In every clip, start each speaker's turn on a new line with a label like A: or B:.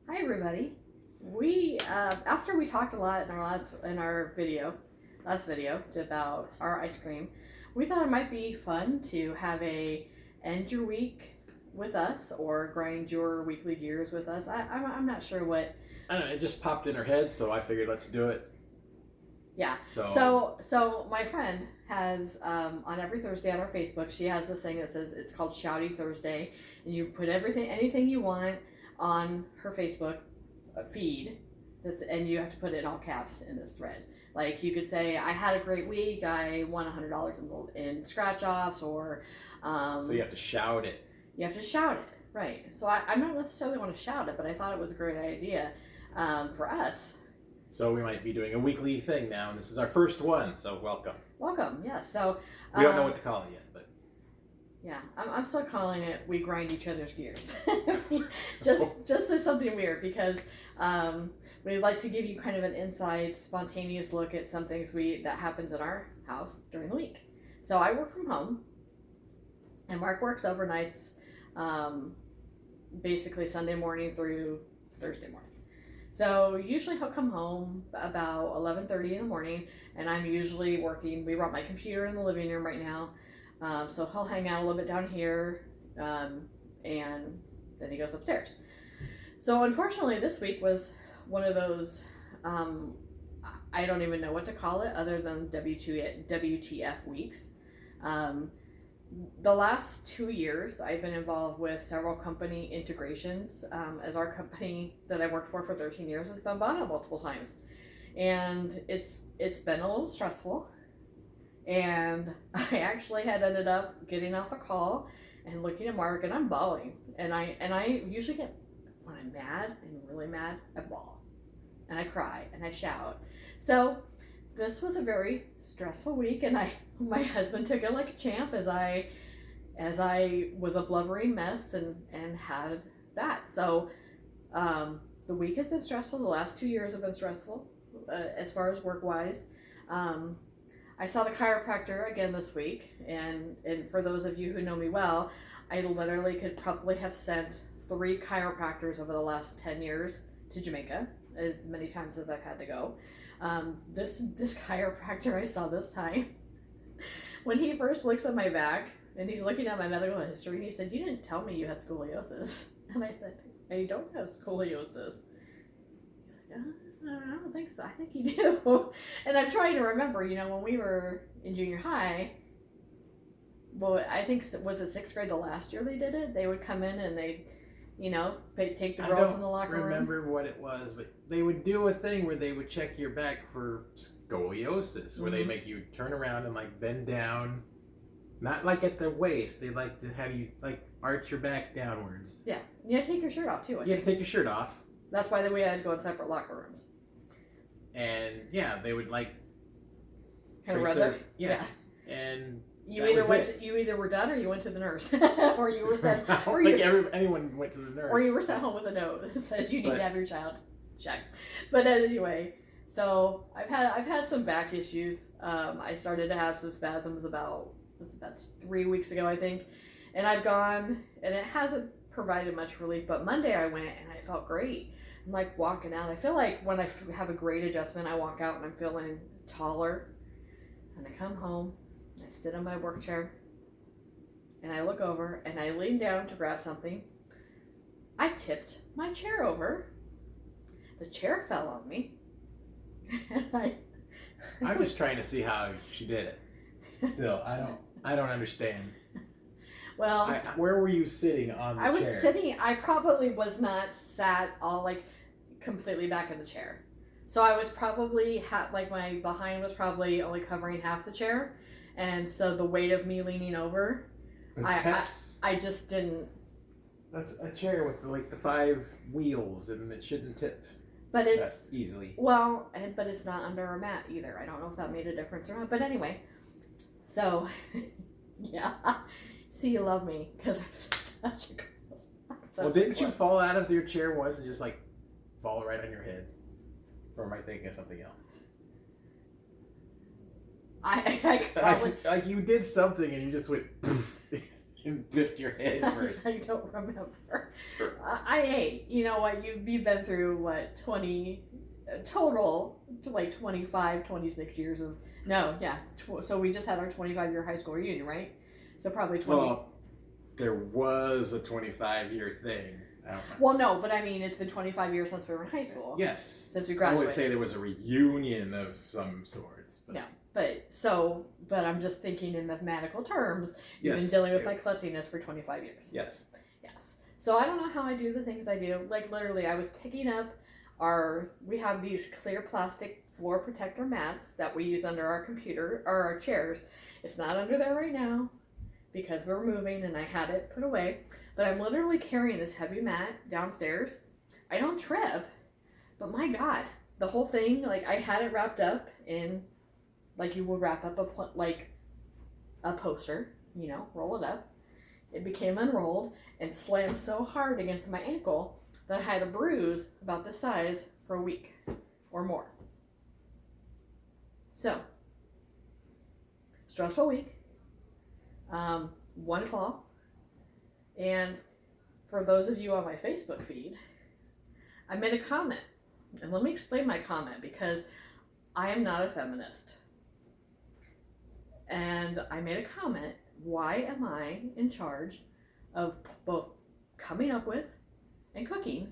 A: Hi everybody. We after we talked a lot in our last video about our ice cream, we thought it might be fun to have a end your week with us or grind your weekly gears with us. I'm not sure what.
B: I don't know, it just popped in her head, so I figured let's do it.
A: Yeah.
B: So
A: So my friend has on every Thursday on our Facebook, she has this thing that says it's called Shouty Thursday, and you put anything you want on her Facebook feed. And you have to put it in all caps in this thread. Like you could say, I had a great week. I won $100 in scratch offs, or
B: so you have to shout it.
A: You have to shout it, right? So I'm not necessarily want to shout it, but I thought it was a great idea for us.
B: So we might be doing a weekly thing now, and this is our first one. So welcome.
A: Welcome, yes. So
B: we don't know what to call it yet, but
A: yeah, I'm still calling it "We Grind Each Other's Gears." just as something weird because we'd like to give you kind of an inside, spontaneous look at some things that happens in our house during the week. So I work from home, and Mark works overnights, basically Sunday morning through Thursday morning. So usually he'll come home about 11:30 in the morning, and I'm usually working. We brought my computer in the living room right now, so he'll hang out a little bit down here, and then he goes upstairs. So unfortunately, this week was one of those. I don't even know what to call it other than WTF weeks. The last 2 years, I've been involved with several company integrations, as our company that I worked for 13 years has been bought out multiple times. And it's been a little stressful. And I actually had ended up getting off a call and looking at Mark, and I'm bawling. And I usually get, when I'm mad and really mad, I bawl. And I cry and I shout. So this was a very stressful week, and my husband took it like a champ as I was a blubbering mess and had that. So the week has been stressful. The last 2 years have been stressful as far as work wise. I saw the chiropractor again this week, and for those of you who know me well, I literally could probably have sent 3 chiropractors over the last 10 years to Jamaica, as many times as I've had to go. This chiropractor I saw this time, when he first looks at my back and he's looking at my medical history, and he said, "You didn't tell me you had scoliosis." And I said, "I don't have scoliosis." He's like, I don't think so. I think you do. And I'm trying to remember, when we were in junior high, well, I think, was it 6th grade the last year they did it? They would come in and they'd take the girls in the locker room.
B: I don't remember what it was, but they would do a thing where they would check your back for scoliosis, where they make you turn around and bend down, not like at the waist. They like to have you arch your back downwards.
A: Yeah, you have to take your shirt off too.
B: You have to take your shirt off.
A: That's why we had to go in separate locker rooms.
B: And yeah, they would kind
A: of rub
B: yeah, and.
A: You either were done or you went to the nurse, or you were sent.
B: I don't think anyone went to the nurse.
A: Or you were sent home with a note that says you need to have your child checked. But anyway, so I've had some back issues. I started to have some spasms about 3 weeks ago, I think, and I've gone, and it hasn't provided much relief. But Monday I went and I felt great. I'm walking out. I feel like when I have a great adjustment, I walk out and I'm feeling taller, and I come home. I sit on my work chair, and I look over, and I lean down to grab something. I tipped my chair over. The chair fell on me. And
B: I'm just trying to see how she did it. Still, I don't understand.
A: Well,
B: where were you sitting on the chair?
A: I was sitting. I probably was not sat all completely back in the chair. So I was probably my behind was probably only covering half the chair. And so the weight of me leaning over, I just didn't.
B: That's a chair with the 5 wheels, and it shouldn't tip.
A: But it's
B: easily.
A: Well, but it's not under a mat either. I don't know if that made a difference or not. But anyway, so yeah. See, you love me because I'm such a girl.
B: Didn't you fall out of your chair once and just fall right on your head? Or am I thinking of something else?
A: I probably
B: you did something and you just went and biffed your head first?
A: I don't remember.
B: Sure.
A: I ate. You know what? You've been through what 20 total, like 25, 26 years of so we just had our 25-year high school reunion, right? So probably 20.
B: Well, there was a 25-year thing. I don't know.
A: Well, no, but I mean, it's been 25 years since we were in high school.
B: Yes.
A: Since we
B: I
A: graduated.
B: would say there was a reunion of some sorts. But...
A: No, but I'm just thinking in mathematical terms. You've
B: Yes.
A: been dealing with my klutziness for 25 years.
B: Yes.
A: Yes. So I don't know how I do the things I do. Like literally, I was picking up we have these clear plastic floor protector mats that we use under our computer or our chairs. It's not under there right now because we're moving and I had it put away. But I'm literally carrying this heavy mat downstairs. I don't trip, but my God, the whole thing, like I had it wrapped up in, like you would wrap up a poster, you know, roll it up. It became unrolled and slammed so hard against my ankle that I had a bruise about this size for a week or more. So, stressful week, one fall, and for those of you on my Facebook feed, I made a comment, and let me explain my comment because I am not a feminist. And I made a comment, why am I in charge of both coming up with and cooking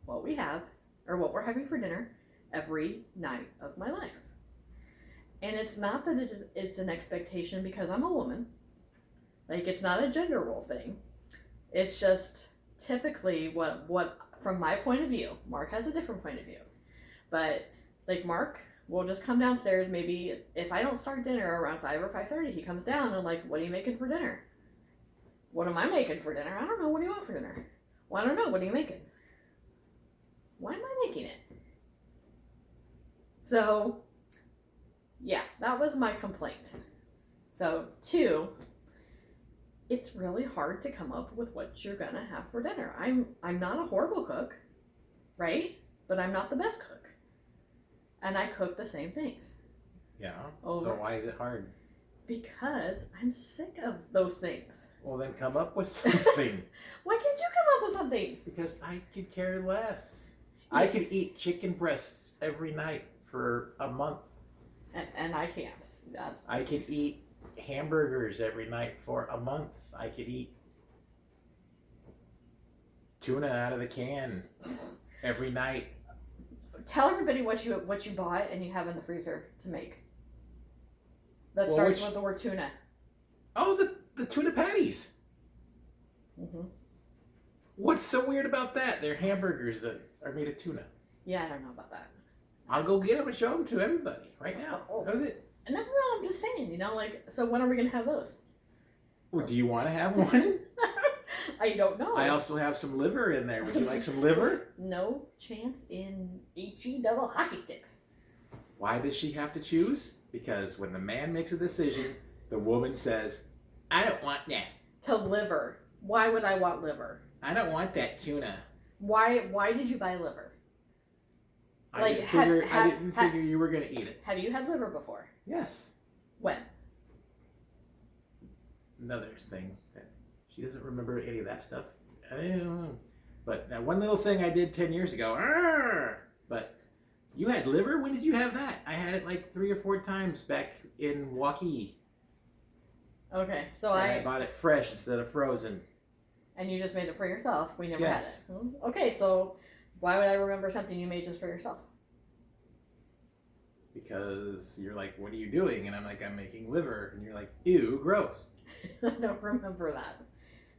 A: what we have or what we're having for dinner every night of my life? And it's not that it's an expectation because I'm a woman. Like, it's not a gender role thing. It's just typically what from my point of view, Mark has a different point of view. But like Mark will just come downstairs, maybe if I don't start dinner around 5 or 5:30, he comes down and like, what are you making for dinner? What am I making for dinner? I don't know. What do you want for dinner? Well, I don't know. What are you making? Why am I making it? So, yeah, that was my complaint. So, 2, it's really hard to come up with what you're gonna have for dinner. I'm not a horrible cook, right? But I'm not the best cook. And I cook the same things.
B: Yeah.
A: Over.
B: So why is it hard?
A: Because I'm sick of those things.
B: Well, then come up with something.
A: Why can't you come up with something?
B: Because I could care less.
A: Yeah.
B: I could eat chicken breasts every night for a month.
A: And I can't.
B: I could eat hamburgers every night for a month. I could eat tuna out of the can every night.
A: Tell everybody what you bought and you have in the freezer to make. That starts with the word tuna.
B: Oh, the tuna patties.
A: Mm-hmm.
B: What's so weird about that? They're hamburgers that are made of tuna.
A: Yeah, I don't know about that.
B: I'll go get them and show them to everybody right now.
A: Oh.
B: That was it.
A: No, I'm just saying, you know, like, so when are we going to have those?
B: Well, do you want to have one?
A: I don't know.
B: I also have some liver in there. Would you like some liver?
A: No chance in HE double hockey sticks.
B: Why does she have to choose? Because when the man makes a decision, the woman says, I don't want that.
A: To liver. Why would I want liver?
B: I don't want that tuna.
A: Why did you buy liver?
B: I didn't figure you were going to eat it.
A: Have you had liver before?
B: Yes.
A: When?
B: Another thing that she doesn't remember any of that stuff. I don't know. But now one little thing I did 10 years ago. But you had liver? When did you have that? I had it like 3 or 4 times back in Waukee.
A: Okay, so
B: and I bought it fresh instead of frozen.
A: And you just made it for yourself. We never
B: Yes.
A: had it. Okay, so why would I remember something you made just for yourself?
B: Because you're like, what are you doing? And I'm like, I'm making liver. And you're like, ew, gross.
A: I don't remember that.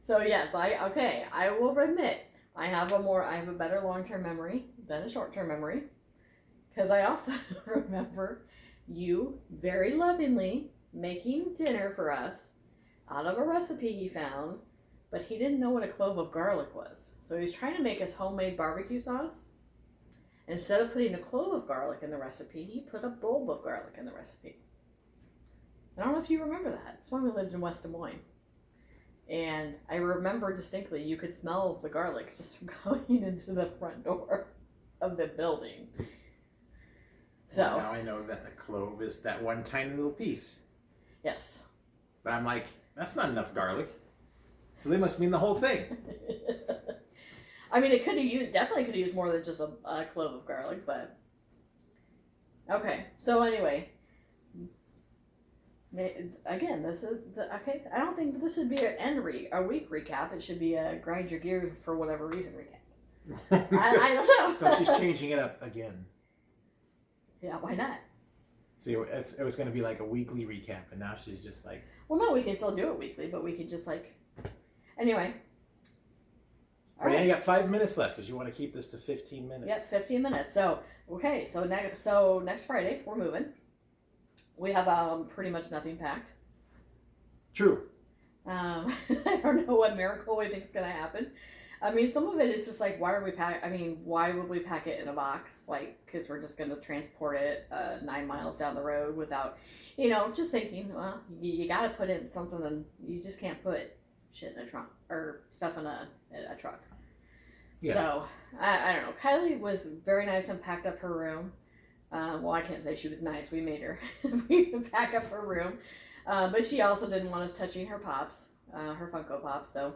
A: So yes, I will admit I have a better long-term memory than a short-term memory. Because I also remember you very lovingly making dinner for us out of a recipe he found, but he didn't know what a clove of garlic was. So he was trying to make his homemade barbecue sauce. Instead of putting a clove of garlic in the recipe, he put a bulb of garlic in the recipe. I don't know if you remember that. It's when we lived in West Des Moines. And I remember distinctly you could smell the garlic just from going into the front door of the building. So
B: well, now I know that a clove is that one tiny little piece.
A: Yes.
B: But I'm like, that's not enough garlic. So they must mean the whole thing.
A: I mean, it could have used, definitely could have used more than just a clove of garlic, but okay. So anyway, again, this is okay. I don't think this should be a week recap. It should be a grind your gears for whatever reason recap. I don't know.
B: So she's changing it up again.
A: Yeah, why not?
B: See, it was going to be like a weekly recap, and now she's just like...
A: Well, no, we can still do it weekly, but we could just like... Anyway.
B: But yeah, you got 5 minutes left because you want to keep this to 15 minutes.
A: Yep, 15 minutes. So, okay, so next Friday, we're moving. We have pretty much nothing packed.
B: True.
A: I don't know what miracle we think is going to happen. I mean, some of it is just like, why would we pack it in a box? Like, because we're just going to transport it 9 miles down the road without, just thinking, well, you got to put it in something, and you just can't put shit in a trunk or stuff in a truck. Yeah. So, I don't know. Kylie was very nice and packed up her room. Well, I can't say she was nice. We made her pack up her room. But she also didn't want us touching her pops, her Funko Pops. So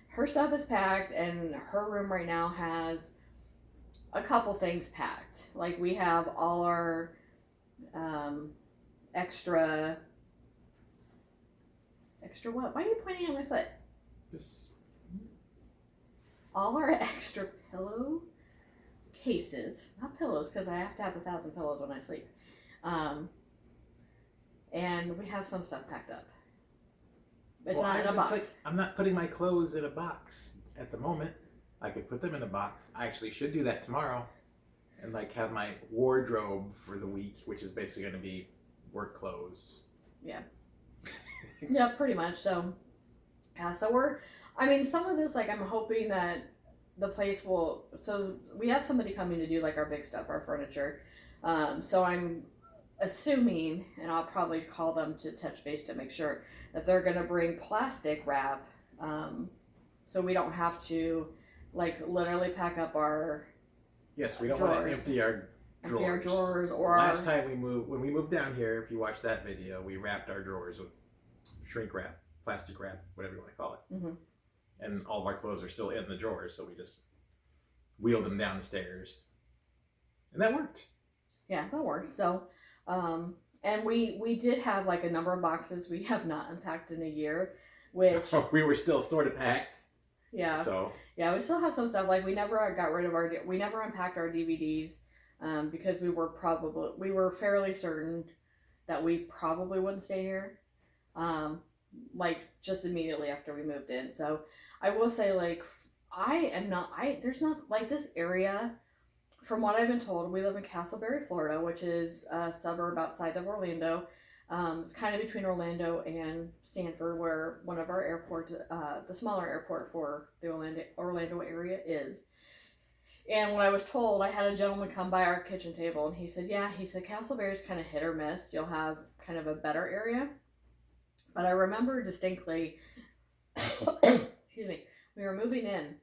A: her stuff is packed, and her room right now has a couple things packed. Like, we have all our extra what? Why are you pointing at my foot?
B: Just...
A: All our extra pillow cases, not pillows, because I have to have 1,000 pillows when I sleep. And we have some stuff packed up. It's not in a box.
B: Like, I'm not putting my clothes in a box at the moment. I could put them in a box. I actually should do that tomorrow. And like have my wardrobe for the week, which is basically going to be work clothes.
A: Yeah. Yeah, pretty much. So, yeah, so some of this, like, I'm hoping that the place will, so we have somebody coming to do like our big stuff, our furniture. So I'm assuming, and I'll probably call them to touch base to make sure that they're going to bring plastic wrap. So we don't have to like literally pack up our
B: Yes, we don't
A: drawers.
B: Want to empty our drawers.
A: Or
B: last time when we moved down here, if you watch that video, we wrapped our drawers with shrink wrap, plastic wrap, whatever you want to call it. Mm-hmm. And all of our clothes are still in the drawers, so we just wheeled them down the stairs. And that worked. Yeah, that worked.
A: So, and we did have like a number of boxes we have not unpacked in a year, which...
B: So we were still sort of packed.
A: Yeah.
B: So...
A: Yeah, we still have some stuff. Like, we never unpacked our DVDs, because we were fairly certain that we probably wouldn't stay here. Like, just immediately after we moved in. So, I will say, like, there's not, like, this area, from what I've been told, we live in Castleberry, Florida, which is a suburb outside of Orlando. It's kind of between Orlando and Stanford, where one of our airports, the smaller airport for the Orlando area is. And when I was told, I had a gentleman come by our kitchen table, and he said, Castleberry is kind of hit or miss. You'll have kind of a better area. But I remember distinctly, excuse me, we were moving in,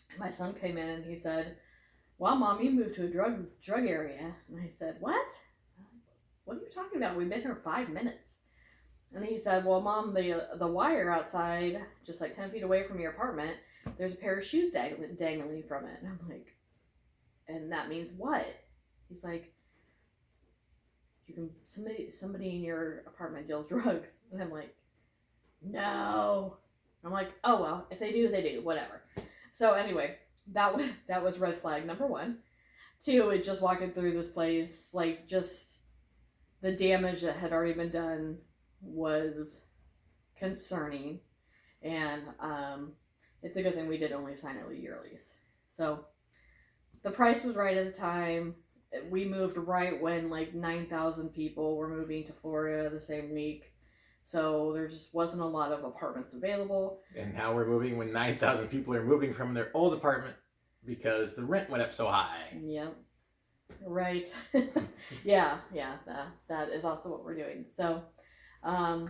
A: and my son came in and he said, "Well, Mom, you moved to a drug area." And I said, "What? What are you talking about? We've been here 5 minutes." And he said, "Well, Mom, the wire outside, just like 10 feet away from your apartment, there's a pair of shoes dangling from it." And I'm like, "And that means what?" He's like, somebody in your apartment deals drugs. And I'm like, "No." I'm like, "Oh, well, if they do, they do, whatever." So anyway, that was red flag number 1. 2, it just walking through this place, like, just the damage that had already been done was concerning. And it's a good thing we did only sign a year lease. So the price was right at the time. We moved right when like 9,000 people were moving to Florida the same week. So there just wasn't a lot of apartments available.
B: And now we're moving when 9,000 people are moving from their old apartment because the rent went up so high.
A: Yep. Right. Yeah. That is also what we're doing. So,
B: I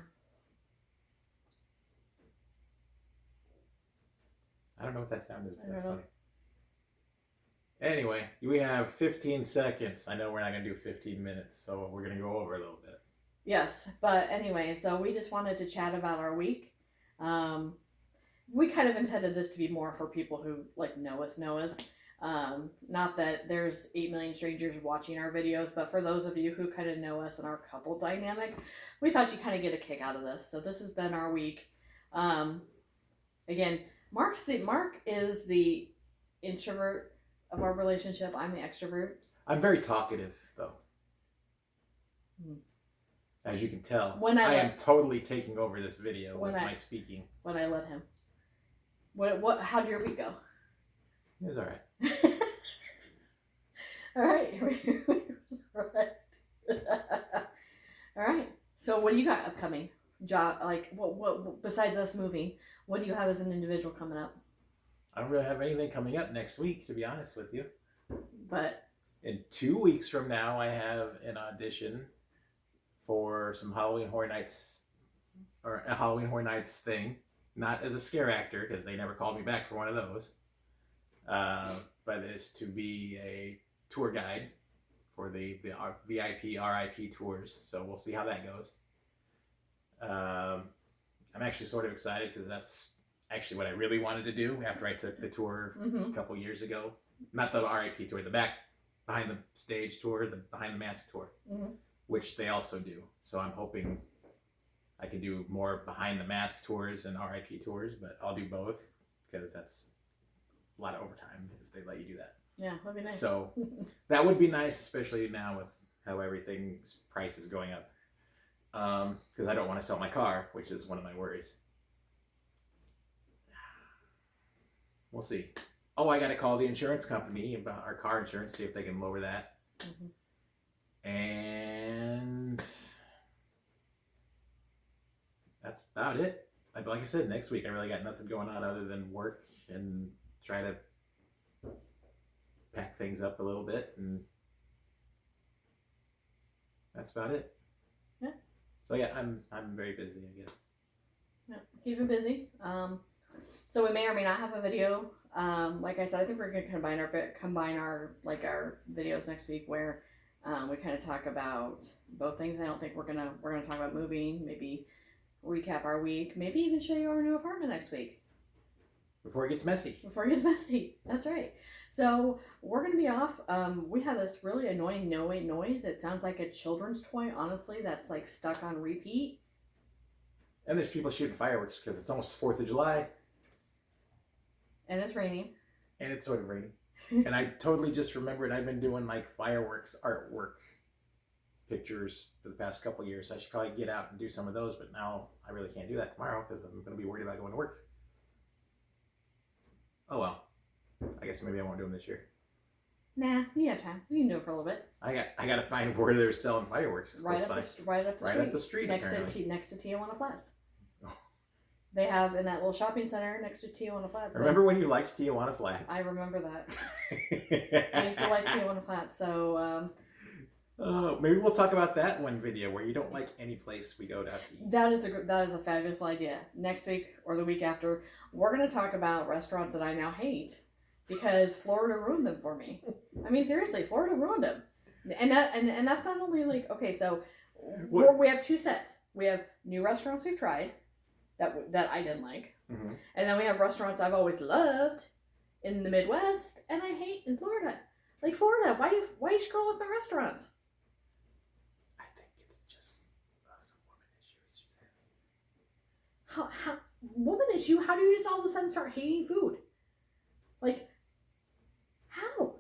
B: don't know what that sound is, but that's funny. Anyway, we have 15 seconds. I know we're not going to do 15 minutes, so we're going to go over a little bit.
A: Yes, but anyway, so we just wanted to chat about our week. we kind of intended this to be more for people who like know us. Not that there's 8 million strangers watching our videos, but for those of you who kind of know us and our couple dynamic, we thought you'd kind of get a kick out of this. So this has been our week. Again, Mark is the introvert of our relationship. I'm the extrovert.
B: I'm very talkative, though. As you can tell, I am totally taking over this video with my speaking.
A: When I let him. How'd your week go?
B: It was all right.
A: All right. All right. So what do you got upcoming? What besides us moving, what do you have as an individual coming up?
B: I don't really have anything coming up next week, to be honest with you.
A: But
B: in 2 weeks from now, I have an audition for some Halloween Horror Nights, or a Halloween Horror Nights thing. Not as a scare actor, because they never called me back for one of those. But it's to be a tour guide for the VIP, RIP tours. So we'll see how that goes. I'm actually sort of excited because that's actually what I really wanted to do after I took the tour a couple years ago. Not the RIP tour, the behind the stage tour, the behind the mask tour, which they also do. So I'm hoping I can do more behind the mask tours and RIP tours, but I'll do both because that's a lot of overtime if they let you do that.
A: Yeah, that'd be nice.
B: So that would be nice, especially now with how everything's price is going up. Because I don't want to sell my car, which is one of my worries. We'll see. Oh, I got to call the insurance company about our car insurance, see if they can lower that. And that's about it. Like I said, next week I really got nothing going on other than work and try to pack things up a little bit, and that's about it.
A: Yeah.
B: So yeah, I'm very busy, I guess.
A: Yeah, keep it busy. So we may or may not have a video. Like I said, I think we're gonna combine our videos next week where we kind of talk about both things. I don't think we're gonna talk about moving. Maybe recap our week. Maybe even show you our new apartment next week.
B: Before it gets messy.
A: That's right. So we're going to be off. We have this really annoying noise. It sounds like a children's toy, honestly, that's like stuck on repeat.
B: And there's people shooting fireworks because it's almost 4th of July.
A: And it's raining.
B: And it's sort of raining. And I totally just remembered I've been doing like fireworks artwork pictures for the past couple of years. I should probably get out and do some of those, but now I really can't do that tomorrow because I'm going to be worried about going to work. Oh well, I guess maybe I won't do them this year.
A: Nah, you have time. We can do it for a little bit.
B: I got to find where they're selling fireworks.
A: Right up the street. Next to Tijuana Flats. Oh. They have in that little shopping center next to Tijuana Flats.
B: Remember when you liked Tijuana Flats?
A: I remember that. I used to like Tijuana Flats, so.
B: Maybe we'll talk about that in one video where you don't like any place we go to eat.
A: That is a fabulous idea. Next week or the week after, we're going to talk about restaurants that I now hate because Florida ruined them for me. I mean, seriously, Florida ruined them. And that's not only like, okay, so we have two sets. We have new restaurants we've tried that I didn't like. And then we have restaurants I've always loved in the Midwest and I hate in Florida. Like Florida, why you scroll with my restaurants? How woman issue? How do you just all of a sudden start hating food? Like, how?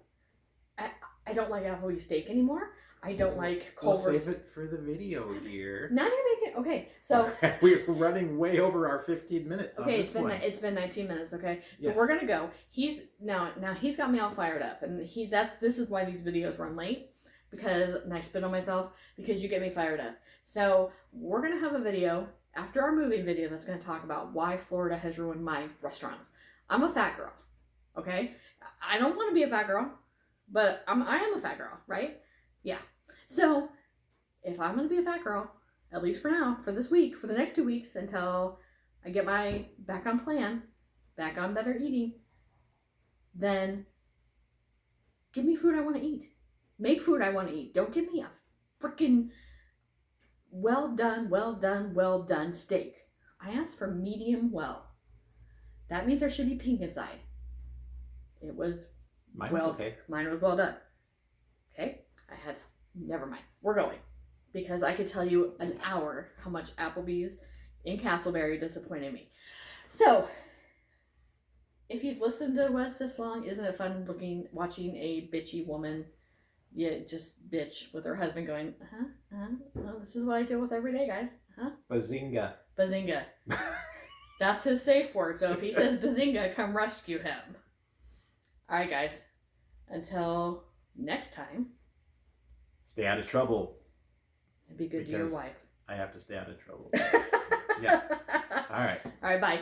A: I don't like Applebee's steak anymore. I don't like Culver's.
B: We'll save it for the video, dear.
A: Now you're making okay. So
B: we're running way over our 15 minutes.
A: Okay, it's been 19 minutes. Okay, so we're gonna go. He's now he's got me all fired up, and this is why these videos run late and I spit on myself because you get me fired up. So we're gonna have a video after our moving video that's going to talk about why Florida has ruined my restaurants. I'm a fat girl, okay? I don't want to be a fat girl, but I am a fat girl, right? Yeah. So if I'm going to be a fat girl, at least for now, for this week, for the next 2 weeks, until I get my back on plan, back on better eating, then give me food I want to eat. Make food I want to eat. Don't give me a freaking well done steak. I asked for medium well. that means there should be pink inside. It was
B: Mine was okay.
A: Mine was well done. Okay, never mind. We're going because I could tell you an hour how much Applebee's in Castleberry disappointed me. So, if you've listened to Wes this long, isn't it fun watching a bitchy woman, just bitch with her husband going, well, this is what I deal with every day, guys.
B: Bazinga.
A: Bazinga. That's his safe word. So if he says bazinga, come rescue him. All right, guys. Until next time.
B: Stay out of trouble.
A: And be good to your wife.
B: I have to stay out of trouble. Yeah. All right.
A: All right, bye.